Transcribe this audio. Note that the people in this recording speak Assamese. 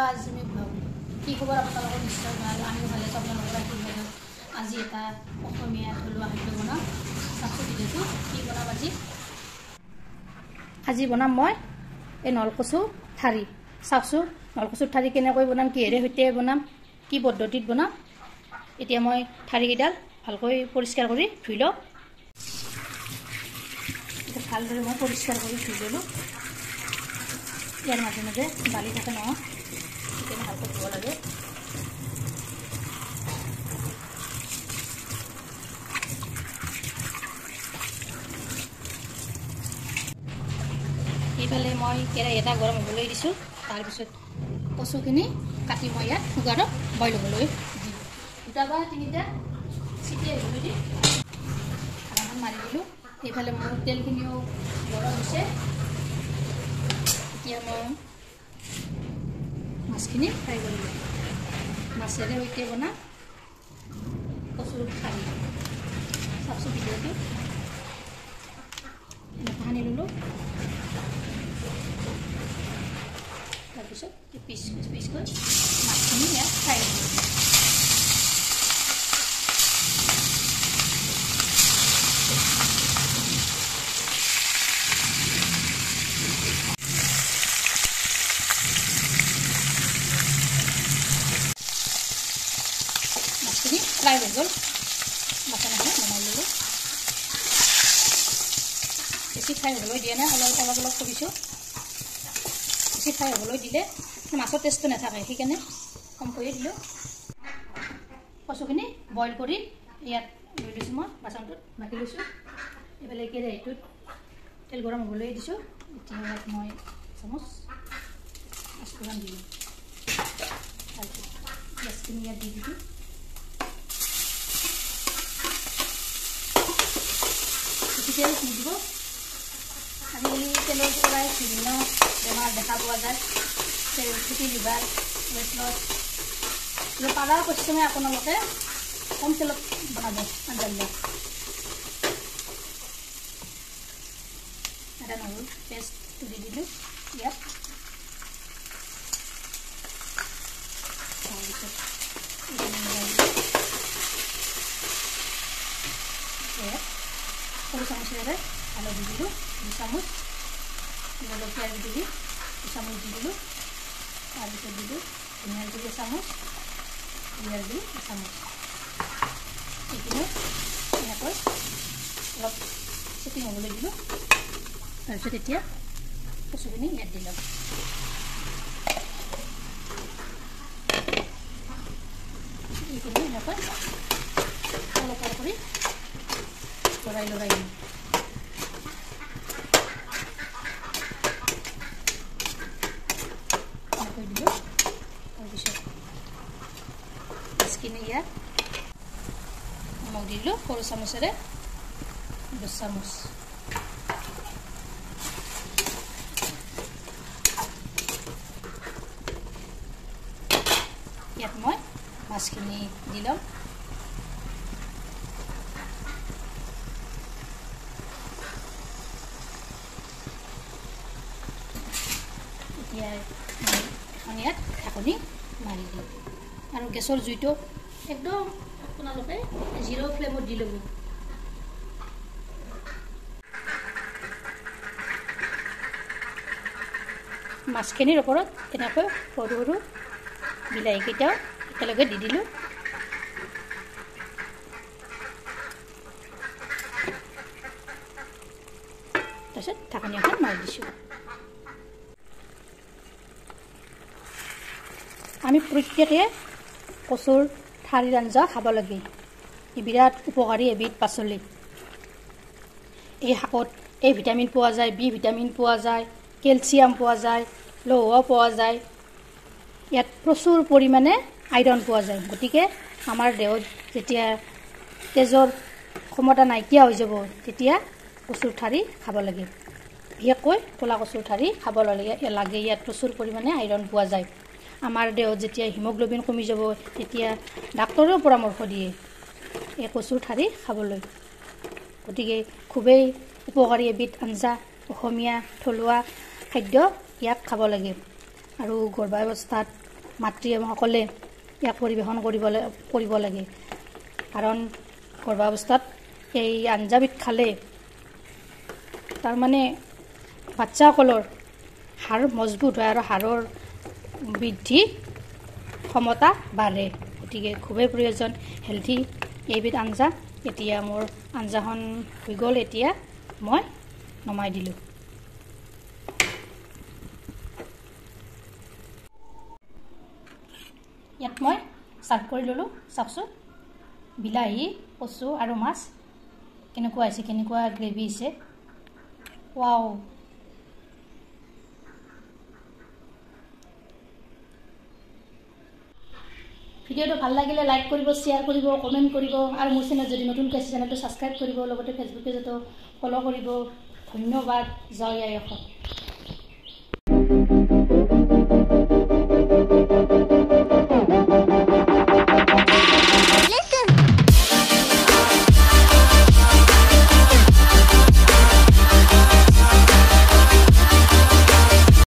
আজি আমি কি খবৰ আপোনালোকৰ নিশ্চয় ভাল আমি ভালে আছোঁ আপোনালোকৰ আশীৰ্বাদত আজি এটা অসমীয়া থলুৱা খাদ্য বনাম চাওকচোন ভিডিঅ'টো কি বনাম আজি বনাম মই এই নলকচু ঠাৰি চাওকচোন নলকচুৰ ঠাৰি কেনেকৈ বনাম কিহেৰে সৈতে বনাম কি পদ্ধতিত বনাম এতিয়া মই ঠাৰিকেইডাল ভালকৈ পৰিষ্কাৰ কৰি ধুই লওঁ এটা ভালদৰে মই পৰিষ্কাৰ কৰি ধুই ল'লোঁ ইয়াৰ মাজে মাজে বালি থাকে নহয় সেইকাৰণে ভালকৈ ধুব লাগে এইফালে মই কেৰাহী এটা গৰম হ'বলৈ দিছোঁ তাৰপিছত কচুখিনি কাটি মই ইয়াত কুকাৰত বইল হ'বলৈ দিম দুটা বা তিনিটা চিটি আহিবলৈ দি ঢাকনিখন মাৰি দিলোঁ এইফালে মোৰ তেলখিনিও গৰম হৈছে এতিয়া মই মাছখিনি ফ্ৰাই কৰিলোঁ মাছেৰে সৈতে বনাম কচুৰ ঠাৰি চাওকচোন ভিডিঅ'টো এনেকৈ সানি ল'লোঁ তাৰপিছত পিচ পিচকৈ মাছখিনি ইয়াত ফ্ৰাই কৰিলোঁ মাছখিনি ফ্ৰাই হৈ গ'ল বাচনখিনি নমাই ল'লোঁ বেছি ফ্ৰাই হ'বলৈ দিয়া নাই অলপ অলপ কৰিছোঁ বেছি ফ্ৰাই হ'বলৈ দিলে মাছৰ টেষ্টটো নাথাকে সেইকাৰণে কমকৈয়ে দিলোঁ কচুখিনি বইল কৰি ইয়াত লৈ লৈছোঁ মই বাচনটোত বাকি লৈছোঁ এইফালে কেৰাহীটোত তেল গৰম হ'বলৈ দিছোঁ এতিয়া ইয়াত মই চামুচ পাঁচফোৰণ দিলোঁ তাৰপিছত গেছখিনি ইয়াত দি দিলোঁ তেল নিদিব আমি তেলৰ পৰাই বিভিন্ন বেমাৰ দেখা পোৱা যায় ফেটি লিভাৰ ৱেট লছ পাৰাৰ পশ্চিমে আপোনালোকে কম তেলত বনাব আঞ্জাবিলাক আদা নহৰু পেষ্টটো দি দিলোঁ ইয়াত তাৰপিছত সৰু চামুচেৰে হালধি দিলোঁ 2 চামুচ জলকীয়াৰ গুড়ি 2 চামুচ দি দিলোঁ তাৰপিছত দিলোঁ ধনিয়াৰ গুড়ি 1 চামুচ জিৰাৰ গুড়ি 1 চামুচ এইখিনি এনেকৈ অলপ চেটিং হ'বলৈ দিলোঁ তাৰপিছত এতিয়া কচুখিনি ইয়াত দিলোঁ এইখিনি এনেকৈ অলপ কৰি লৰাই লৰাই দিম এনেকৈ দিলোঁ তাৰপিছত মাছখিনি ইয়াত নিমখ দি দিলোঁ সৰু চামুচেৰে 2 চামুচ ইয়াত মই মাছখিনি দি ল'ম এখন ইয়াত ঢাকনি মাৰি দিম আৰু গেছৰ জুইটো একদম আপোনালোকে 0 ফ্লেমত দি ল'ব মাছখিনিৰ ওপৰত এনেকৈ সৰু সৰু বিলাহীকেইটাও একেলগে দি দিলোঁ তাৰপিছত ঢাকনি এখন মাৰি দিছোঁ আমি প্ৰত্যেকে কচুৰ ঠাৰিৰ আঞ্জা খাব লাগে ই বিৰাট উপকাৰী এবিধ পাচলি এই শাকত এ ভিটামিন পোৱা যায় বি ভিটামিন পোৱা যায় কেলছিয়াম পোৱা যায় লৌহ পোৱা যায় ইয়াত প্ৰচুৰ পৰিমাণে আইৰণ পোৱা যায় গতিকে আমাৰ দেহত যেতিয়া তেজৰ ক্ষমতা নাইকিয়া হৈ যাব তেতিয়া কচুৰ ঠাৰি খাব লাগে বিশেষকৈ ক'লা কচুৰ ঠাৰি খাব লাগে ইয়াত প্ৰচুৰ পৰিমাণে আইৰণ পোৱা যায় আমাৰ দেহত যেতিয়া হিমোগ্লোবিন কমি যাব তেতিয়া ডাক্তৰেও পৰামৰ্শ দিয়ে এই কচুৰ ঠাৰি খাবলৈ গতিকে খুবেই উপকাৰী এবিধ আঞ্জা অসমীয়া থলুৱা খাদ্য ইয়াক খাব লাগে আৰু গৰ্ভাৱস্থাত মাতৃসকলে ইয়াক পৰিৱেশন কৰিব লাগে কাৰণ গৰ্ভাৱস্থাত এই আঞ্জাবিধ খালে তাৰমানে বাচ্চাসকলৰ হাড় মজবুত হয় আৰু হাড়ৰ বৃদ্ধি ক্ষমতা বাঢ়ে গতিকে খুবেই প্ৰয়োজন হেলথি এইবিধ আঞ্জা এতিয়া মোৰ আঞ্জাখন হৈ গ'ল এতিয়া মই নমাই দিলোঁ ইয়াত মই সাৰ্ভ কৰি ললোঁ চাওকচোন বিলাহী কচু আৰু মাছ কেনেকুৱা হৈছে কেনেকুৱা গ্ৰেভি হৈছে ৱাও ভিডিঅ'টো ভাল লাগিলে লাইক কৰিব শ্বেয়াৰ কৰিব কমেণ্ট কৰিব আৰু মোৰ চেনেল যদি নতুনকৈ আছে চেনেলটো ছাবস্ক্ৰাইব কৰিব লগতে ফেচবুক পেজতো ফ'ল' কৰিব ধন্যবাদ জয় আই অসম